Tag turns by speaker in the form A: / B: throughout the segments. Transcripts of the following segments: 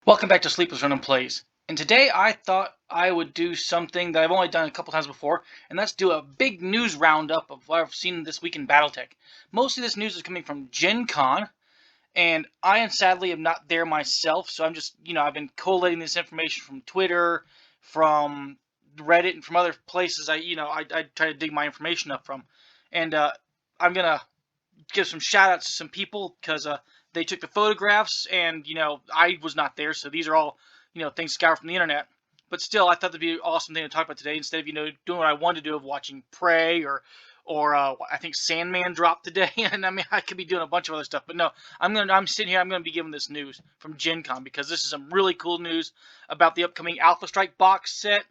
A: Welcome back to SleeplessRonin Plays. And today I thought I would do something that I've only done a couple times before, and that's do a big news roundup of what I've seen this week in Battletech. Most of this news is coming from Gencon, and I sadly am not there myself, so I'm just, I've been collating this information from Twitter, from Reddit, and from other places I try to dig my information up from. And I'm going to give some shout outs to some people because they took the photographs, and I was not there, so these are all things scoured from the internet. But still, I thought that'd be an awesome thing to talk about today instead of doing what I wanted to do of watching Prey or I think Sandman dropped today, and I mean I could be doing a bunch of other stuff, but no, I'm sitting here. I'm gonna be giving this news from Gen Con because this is some really cool news about the upcoming Alpha Strike box set,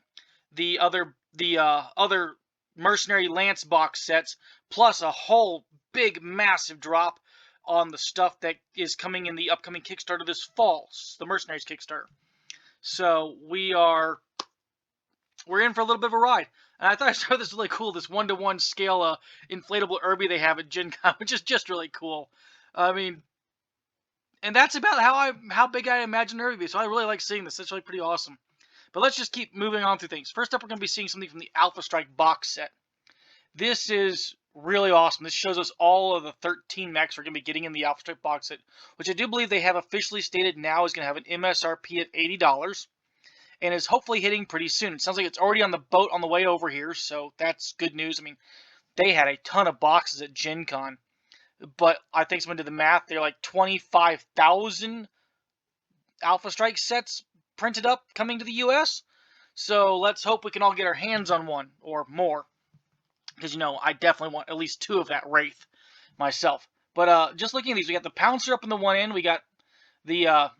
A: the other Mercenary Lance box sets, plus a whole big massive drop on the stuff that is coming in the upcoming Kickstarter this fall, the Mercenaries Kickstarter. So we're in for a little bit of a ride. And I thought I saw this really cool, this 1-to-1 scale inflatable Irby they have at Gen Con, which is just really cool. I mean, and that's about how big I imagine Irby to be. So I really like seeing this. It's really pretty awesome. But let's just keep moving on through things. First up, we're going to be seeing something from the Alpha Strike box set. This is really awesome. This shows us all of the 13 mechs we're going to be getting in the Alpha Strike box set, which I do believe they have officially stated now is going to have an MSRP of $80 and is hopefully hitting pretty soon. It sounds like it's already on the boat on the way over here, so that's good news. I mean, they had a ton of boxes at Gen Con, but I think someone did the math. They're like 25,000 Alpha Strike sets printed up coming to the US. So let's hope we can all get our hands on one or more. Because, I definitely want at least 2 of that Wraith myself. But just looking at these, we got the Pouncer up in the one end. We got a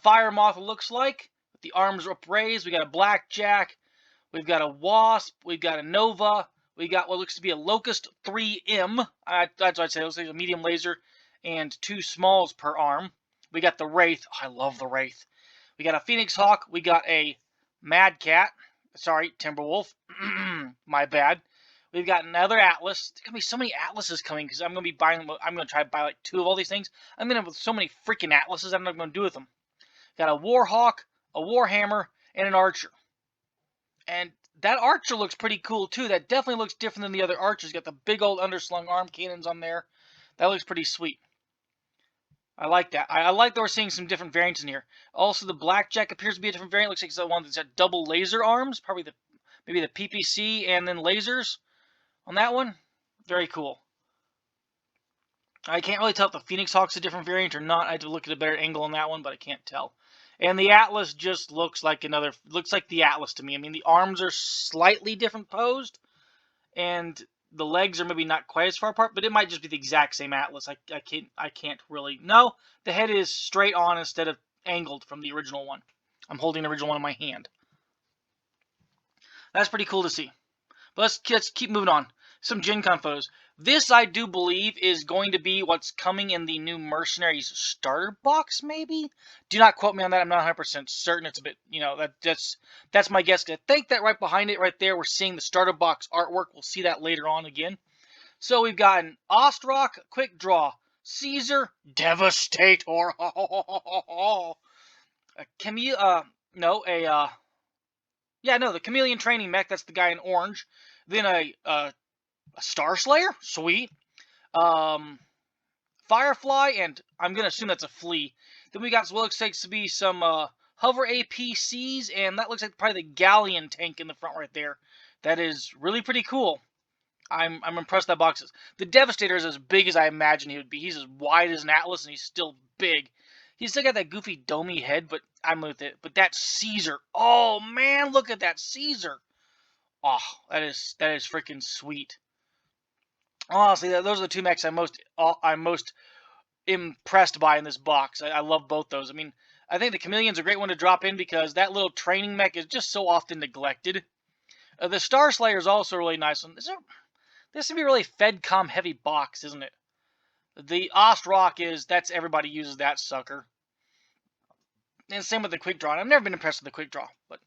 A: Fire Moth, it looks like, with the arms upraised. We got a Blackjack. We've got a Wasp. We've got a Nova. We got what looks to be a Locust 3M. That's what I'd say. It looks like a medium laser and 2 smalls per arm. We got the Wraith. Oh, I love the Wraith. We got a Phoenix Hawk. We got a Mad Cat. Sorry, Timberwolf. My bad. We've got another Atlas. There's going to be so many Atlases coming because I'm going to try to buy like 2 of all these things. I'm going to have so many freaking Atlases, I don't know what I'm going to do with them. Got a Warhawk, a Warhammer, and an Archer. And that Archer looks pretty cool too. That definitely looks different than the other Archers. Got the big old underslung arm cannons on there. That looks pretty sweet. I like that. I like that we're seeing some different variants in here. Also, the Blackjack appears to be a different variant. Looks like it's the one that's got double laser arms. Probably maybe the PPC and then lasers on that one. Very cool. I can't really tell if the Phoenix Hawk's a different variant or not. I have to look at a better angle on that one, but I can't tell. And the Atlas just looks like the Atlas to me. I mean, the arms are slightly different posed, and the legs are maybe not quite as far apart, but it might just be the exact same Atlas. I can't really. No, the head is straight on instead of angled from the original one. I'm holding the original one in my hand. That's pretty cool to see. But let's keep moving on. Some Gen Con photos. This, I do believe, is going to be what's coming in the new Mercenaries starter box, maybe? Do not quote me on that. I'm not 100% certain. It's a bit, that's my guess. I think that right behind it, right there, we're seeing the starter box artwork. We'll see that later on again. So we've got an Ostrock, Quick Draw, Caesar, Devastator, the Chameleon Training Mech, that's the guy in orange. Then a Star Slayer, sweet. Firefly, and I'm going to assume that's a flea. Then we got what looks like to be some hover APCs, and that looks like probably the Gallium tank in the front right there. That is really pretty cool. I'm impressed that box is. The Devastator is as big as I imagined he would be. He's as wide as an Atlas, and he's still big. He's still got that goofy domey head, but I'm with it. But that Caesar, oh man, look at that Caesar. Oh, that is freaking sweet. Honestly, those are the 2 mechs I'm most impressed by in this box. I love both those. I mean, I think the Chameleon's a great one to drop in because that little training mech is just so often neglected. The Star Slayer is also a really nice one. This is be a really FedCom heavy box, isn't it? The Ostrock that's everybody uses that sucker. And same with the Quick Draw. I've never been impressed with the Quick Draw, but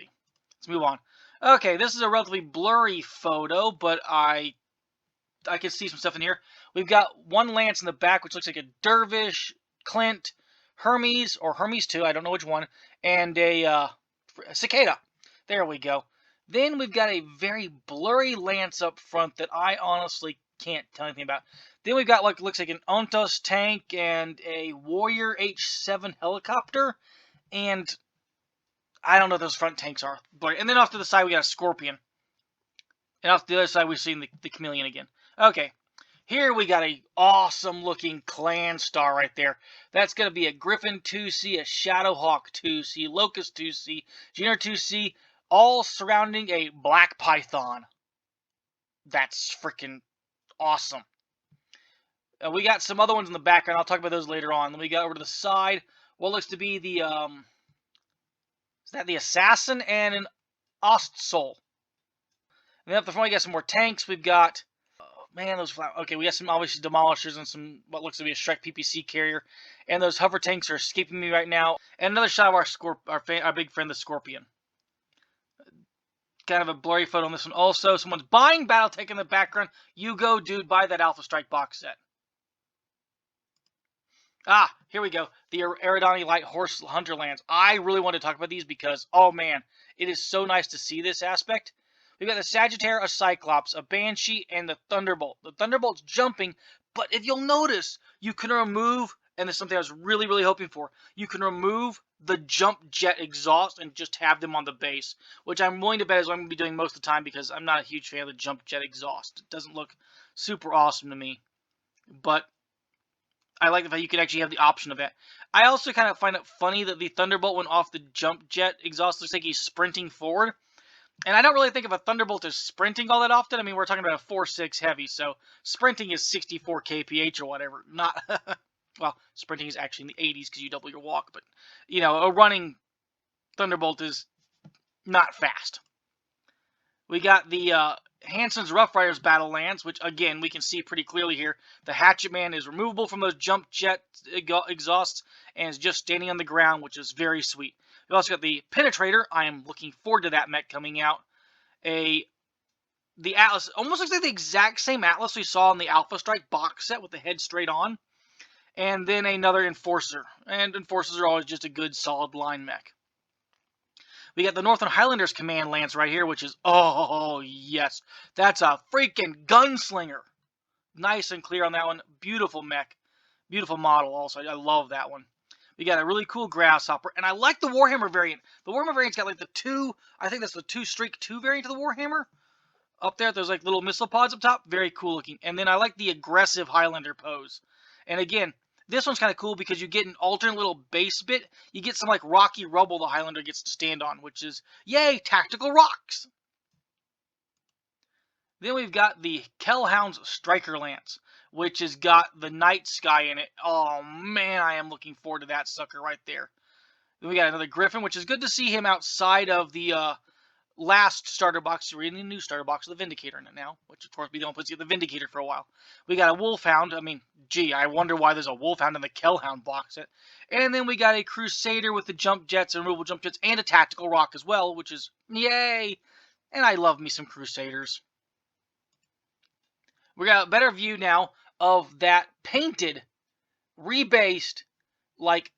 A: let's move on. Okay, this is a relatively blurry photo, but I can see some stuff in here. We've got one lance in the back, which looks like a Dervish, Clint, Hermes, or Hermes 2, I don't know which one, and a Cicada. There we go. Then we've got a very blurry lance up front that I honestly can't tell anything about. Then we've got like looks like an Ontos tank and a Warrior H7 helicopter, and I don't know what those front tanks are. And then off to the side we got a Scorpion, and off to the other side we've seen the Chameleon again. Okay, here we got a awesome looking clan star right there. That's going to be a Griffin 2C, a Shadowhawk 2C, Locust 2C, Junior 2C, all surrounding a Black Python. That's freaking awesome. We got some other ones in the background. I'll talk about those later on. Then we got over to the side what looks to be the, is that the Assassin and an Ostsoul. And then up the front we got some more tanks. We've got, man, those okay, we got some obviously demolishers and some what looks to be a Shrek PPC carrier, and those hover tanks are escaping me right now. And another shot of our big friend the Scorpion. Kind of a blurry photo on this one. Also, someone's buying Battletech in the background. You go, dude, buy that Alpha Strike box set. Ah, here we go. The Eridani Light Horse Hunter Lance. I really want to talk about these because, oh man, it is so nice to see this aspect. We've got the Sagittarius, a Cyclops, a Banshee, and the Thunderbolt. The Thunderbolt's jumping, but if you'll notice, you can remove, and this is something I was really, really hoping for, you can remove the jump jet exhaust and just have them on the base, which I'm willing to bet is what I'm going to be doing most of the time because I'm not a huge fan of the jump jet exhaust. It doesn't look super awesome to me, but I like the fact you can actually have the option of it. I also kind of find it funny that the Thunderbolt went off the jump jet exhaust. Looks like he's sprinting forward. And I don't really think of a Thunderbolt as sprinting all that often. I mean, we're talking about a 4.6 heavy, so sprinting is 64 kph or whatever. Not, well, sprinting is actually in the 80s because you double your walk, but, you know, a running Thunderbolt is not fast. We got the Hansen's Rough Riders Battle Lance, which, again, we can see pretty clearly here. The Hatchet Man is removable from those jump jet exhausts and is just standing on the ground, which is very sweet. We also got the Penetrator. I am looking forward to that mech coming out. The Atlas almost looks like the exact same Atlas we saw in the Alpha Strike box set with the head straight on. And then another Enforcer. And Enforcers are always just a good, solid line mech. We got the Northern Highlanders Command Lance right here, which is, oh, yes. That's a freaking gunslinger. Nice and clear on that one. Beautiful mech. Beautiful model also. I love that one. We got a really cool Grasshopper. And I like the Warhammer variant. The Warhammer variant's got like the two, I think that's the 2-Streak 2 variant of the Warhammer. Up there, there's like little missile pods up top. Very cool looking. And then I like the aggressive Highlander pose. And again, this one's kind of cool because you get an alternate little base bit. You get some like rocky rubble the Highlander gets to stand on, which is, yay, tactical rocks. Then we've got the Kellhound's Striker Lance, which has got the Night Sky in it. Oh, man, I am looking forward to that sucker right there. Then we got another Griffin, which is good to see him outside of the last starter box. We're in the new starter box with the Vindicator in it now, which, of course, we don't put the Vindicator for a while. We got a Wolfhound. I mean, gee, I wonder why there's a Wolfhound in the Kellhound box set. And then we got a Crusader with the jump jets and removable jump jets and a tactical rock as well, which is, yay! And I love me some Crusaders. We got a better view now of that painted, rebased, like,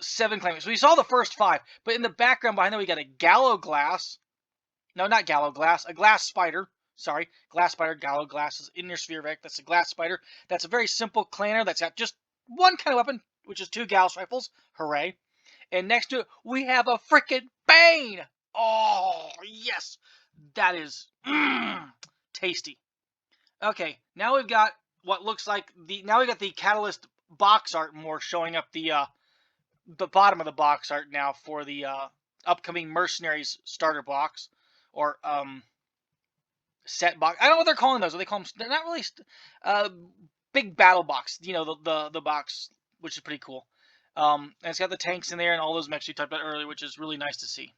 A: 7 claimants. So we saw the first 5, but in the background behind that we got a Gallo Glass. No, not Gallo Glass, a Glass Spider. Sorry, Glass Spider, Gallo Glass is in your sphere vec. That's a Glass Spider. That's a very simple clanner that's got just one kind of weapon, which is 2 Gauss rifles. Hooray. And next to it, we have a frickin' Bane. Oh, yes. That is tasty. Okay, now we've got what looks like now we got the Catalyst box art more showing up the bottom of the box art now for the upcoming Mercenaries starter box or set box. I don't know what they're calling those. What they call them? They're not really big battle box. You know, the box, which is pretty cool. And it's got the tanks in there and all those mechs we talked about earlier, which is really nice to see.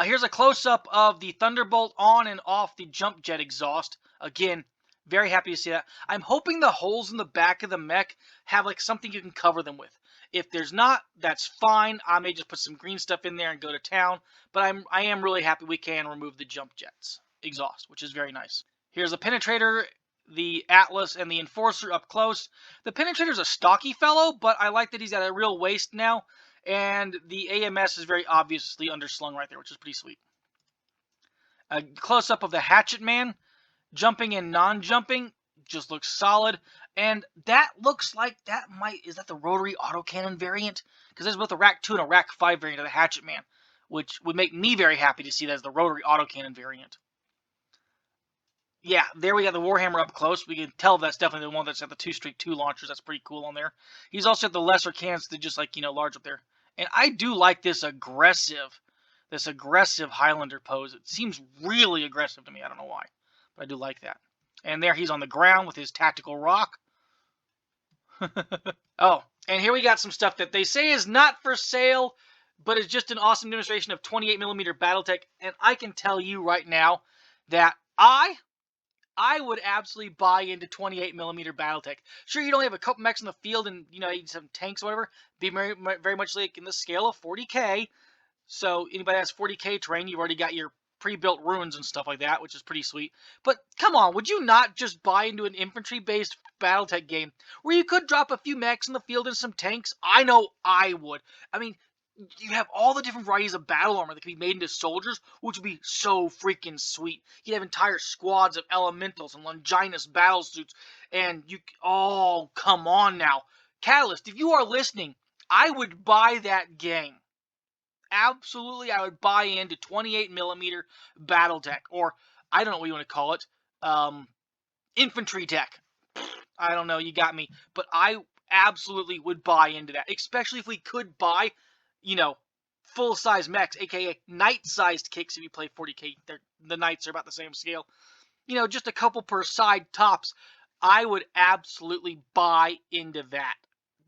A: Here's a close-up of the Thunderbolt on and off the jump jet exhaust. Again, very happy to see that. I'm hoping the holes in the back of the mech have like something you can cover them with. If there's not, that's fine. I may just put some green stuff in there and go to town. But I am really happy we can remove the jump jets exhaust, which is very nice. Here's a Penetrator the Atlas and the Enforcer up close. The Penetrator's a stocky fellow, but I like that he's got a real waist now. And the AMS is very obviously underslung right there, which is pretty sweet. A close-up of the Hatchet Man, jumping and non-jumping, just looks solid. And that looks like is that the rotary autocannon variant? Because there's both a Rack 2 and a Rack 5 variant of the Hatchet Man, which would make me very happy to see that as the rotary autocannon variant. Yeah, there we got the Warhammer up close. We can tell that's definitely the one that's got the 2-Streak 2 launchers. That's pretty cool on there. He's also got the lesser cannons to just large up there. And I do like this aggressive Highlander pose. It seems really aggressive to me. I don't know why, but I do like that. And there he's on the ground with his tactical rock. Oh, and here we got some stuff that they say is not for sale, but is just an awesome demonstration of 28mm Battletech. And I can tell you right now that I would absolutely buy into 28mm Battletech. Sure, you don't have a couple mechs in the field and, you need some tanks or whatever. Be very much like in the scale of 40K. So anybody that has 40K terrain, you've already got your pre-built ruins and stuff like that, which is pretty sweet. But come on, would you not just buy into an infantry-based Battletech game where you could drop a few mechs in the field and some tanks? I know I would. I mean, you have all the different varieties of battle armor that can be made into soldiers, which would be so freaking sweet. You'd have entire squads of elementals and Longinus battle suits, and oh, come on now. Catalyst, if you are listening, I would buy that game. Absolutely, I would buy into 28mm Battletech, or I don't know what you want to call it, infantry tech. I don't know, you got me. But I absolutely would buy into that, especially if we could buy, full-size mechs, aka knight-sized kicks if you play 40K. The knights are about the same scale. Just a couple per side tops. I would absolutely buy into that.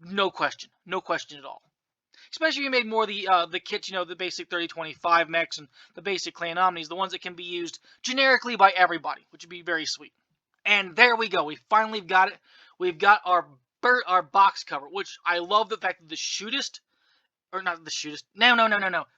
A: No question. No question at all. Especially if you made more of the kits, the basic 30-25 mechs and the basic clan omnis, the ones that can be used generically by everybody, which would be very sweet. And there we go. We finally got it. We've got our box cover, which I love the fact that the shootist, or not the shootist, no.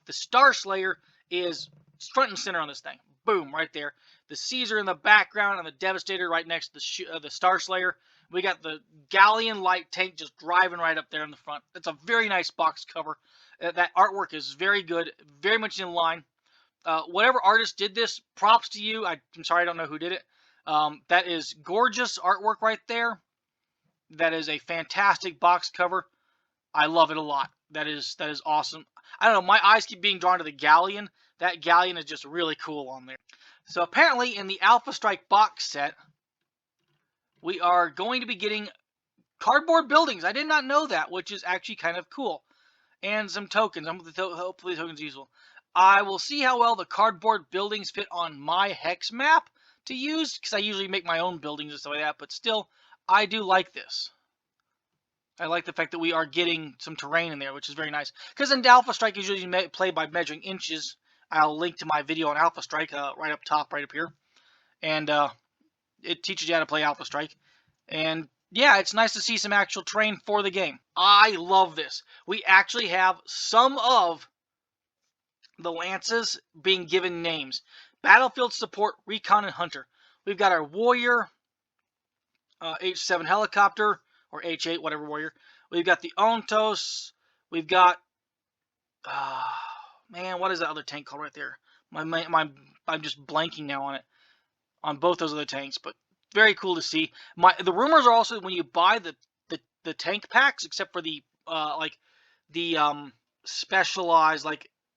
A: The Star Slayer is front and center on this thing. Boom, right there. The Caesar in the background and the Devastator right next to the Star Slayer. We got the Gallium light tank just driving right up there in the front. It's a very nice box cover. That artwork is very good, very much in line. Whatever artist did this, props to you. I'm sorry, I don't know who did it. That is gorgeous artwork right there. That is a fantastic box cover. I love it a lot. That is awesome. I don't know, my eyes keep being drawn to the Gallium. That Gallium is just really cool on there. So apparently in the Alpha Strike box set, we are going to be getting cardboard buildings. I did not know that, which is actually kind of cool. And some tokens. Hopefully the tokens are useful. I will see how well the cardboard buildings fit on my hex map to use, because I usually make my own buildings and stuff like that, but still, I do like this. I like the fact that we are getting some terrain in there, which is very nice. Because in Alpha Strike, you usually play by measuring inches. I'll link to my video on Alpha Strike right up top, right up here. And it teaches you how to play Alpha Strike. And yeah, it's nice to see some actual terrain for the game. I love this. We actually have some of the lances being given names. Battlefield Support, Recon, and Hunter. We've got our Warrior, H7 Helicopter, or H8, whatever Warrior. We've got the Ontos. We've got, man, what is that other tank called right there? I'm just blanking now on it. On both those other tanks, but very cool to see. The rumors are also when you buy the tank packs, except for the specialized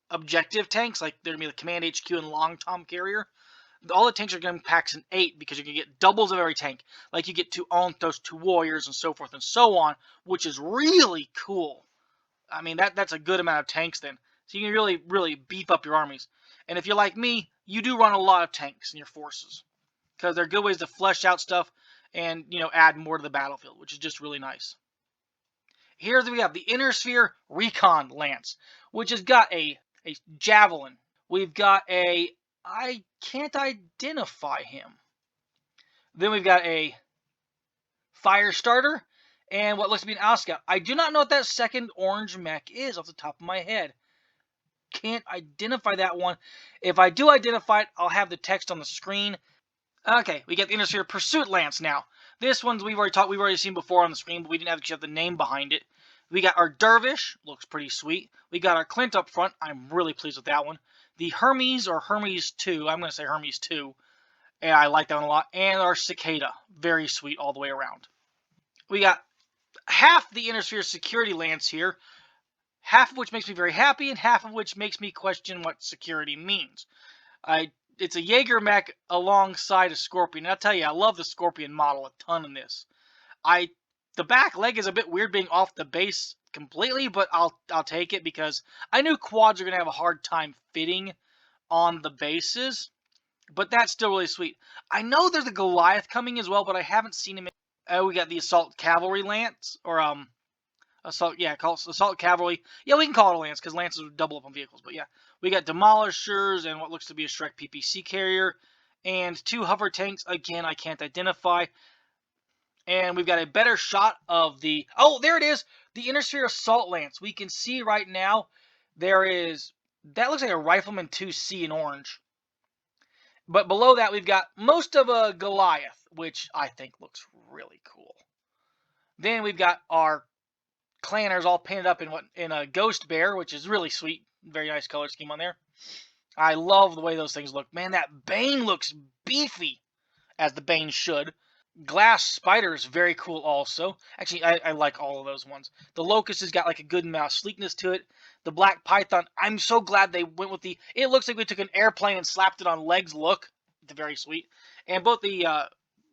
A: objective tanks, like they're gonna be the Command HQ and Long Tom Carrier. All the tanks are going to be packs in 8 because you're going to get doubles of every tank. Like you get 2 Ontos, 2 Warriors, and so forth and so on, which is really cool. I mean, that's a good amount of tanks then. So you can really, really beef up your armies. And if you're like me, you do run a lot of tanks in your forces, because they're good ways to flesh out stuff and, add more to the battlefield, which is just really nice. Here we have the Inner Sphere Recon Lance, which has got a Javelin. We've got I can't identify him. Then we've got a Fire Starter and what looks to be an Oscar. I do not know what that second orange mech is off the top of my head. Can't identify that one. If I do identify it, I'll have the text on the screen. Okay, we get the Inner Pursuit Lance now. This one's we've already seen before on the screen, but we didn't actually have the name behind it. We got our Dervish, looks pretty sweet. We got our Clint up front. I'm really pleased with that one. The Hermes or Hermes 2, I'm going to say Hermes 2, and I like that one a lot. And our Cicada, very sweet all the way around. We got half the Inner Security Lance here, half of which makes me very happy, and half of which makes me question what security means. It's a Jaeger mech alongside a Scorpion. And I'll tell you, I love the Scorpion model a ton in this. The back leg is a bit weird being off the base completely, but I'll take it because I knew quads are gonna have a hard time fitting on the bases, but that's still really sweet. I know there's a Goliath coming as well, but I haven't seen him. We got the Assault Cavalry Lance, or Assault Cavalry. Yeah, we can call it a Lance because Lances would double up on vehicles. But yeah, we got Demolishers and what looks to be a Shrek PPC carrier, and 2 hover tanks. Again, I can't identify. And we've got a better shot of the... Oh, there it is! The Inner Sphere Assault Lance. We can see right now there is... That looks like a Rifleman 2C in orange. But below that, we've got most of a Goliath, which I think looks really cool. Then we've got our Clanners all painted up in a Ghost Bear, which is really sweet. Very nice color scheme on there. I love the way those things look. Man, that Bane looks beefy, as the Bane should. Glass Spider is very cool also. Actually, I like all of those ones. The Locust has got like a good amount of sleekness to it. The Black Python, I'm so glad they went with the... It looks like we took an airplane and slapped it on legs look. It's very sweet. And both the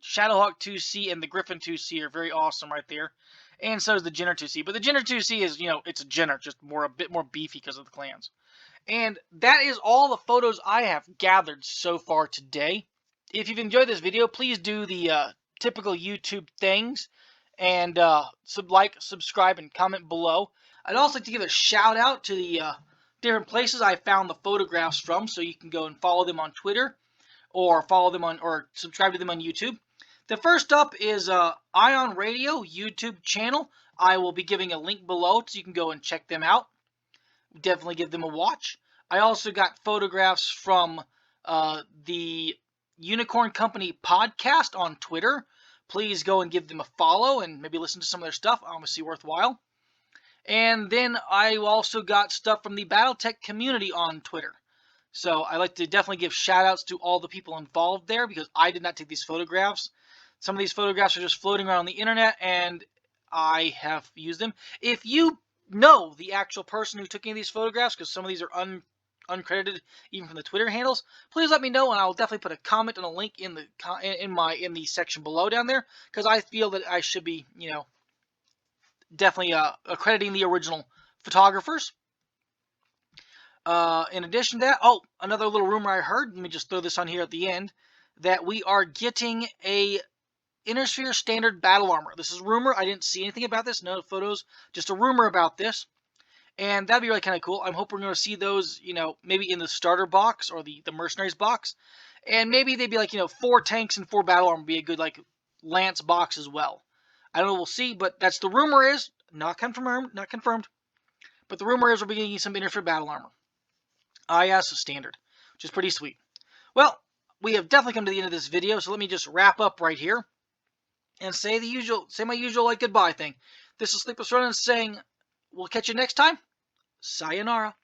A: Shadowhawk 2C and the Griffin 2C are very awesome right there. And so is the Jenner 2C. But the Jenner 2C is, it's a Jenner, just a bit more beefy because of the clans. And that is all the photos I have gathered so far today. If you've enjoyed this video, please do the typical YouTube things. And subscribe, and comment below. I'd also like to give a shout out to the different places I found the photographs from, so you can go and follow them on Twitter, or subscribe to them on YouTube. The first up is Ion Radio YouTube channel. I will be giving a link below so you can go and check them out. Definitely give them a watch. I also got photographs from the Unicorn Company podcast on Twitter. Please go and give them a follow and maybe listen to some of their stuff. Obviously worthwhile. And then I also got stuff from the Battletech community on Twitter. So I like to definitely give shout outs to all the people involved there because I did not take these photographs. Some of these photographs are just floating around on the internet and I have used them. If you know the actual person who took any of these photographs, because some of these are uncredited even from the Twitter handles, please let me know and I'll definitely put a comment and a link in the section below down there, because I feel that I should be, definitely accrediting the original photographers. In addition to that, another little rumor I heard, let me just throw this on here at the end, that we are getting a Inner Sphere standard battle armor. This is rumor. I didn't see anything about this, no photos, just a rumor about this. And that'd be really kind of cool. I'm hoping we're going to see those, maybe in the starter box or the mercenaries box. And maybe they'd be like, 4 tanks and 4 battle armor would be a good, Lance box as well. I don't know, we'll see, but that's the rumor is, not confirmed. But the rumor is we'll be getting some Inner Sphere battle armor. IS standard, which is pretty sweet. Well, we have definitely come to the end of this video, so let me just wrap up right here and say my usual goodbye thing. This is SleeplessRonin saying, we'll catch you next time. Sayonara.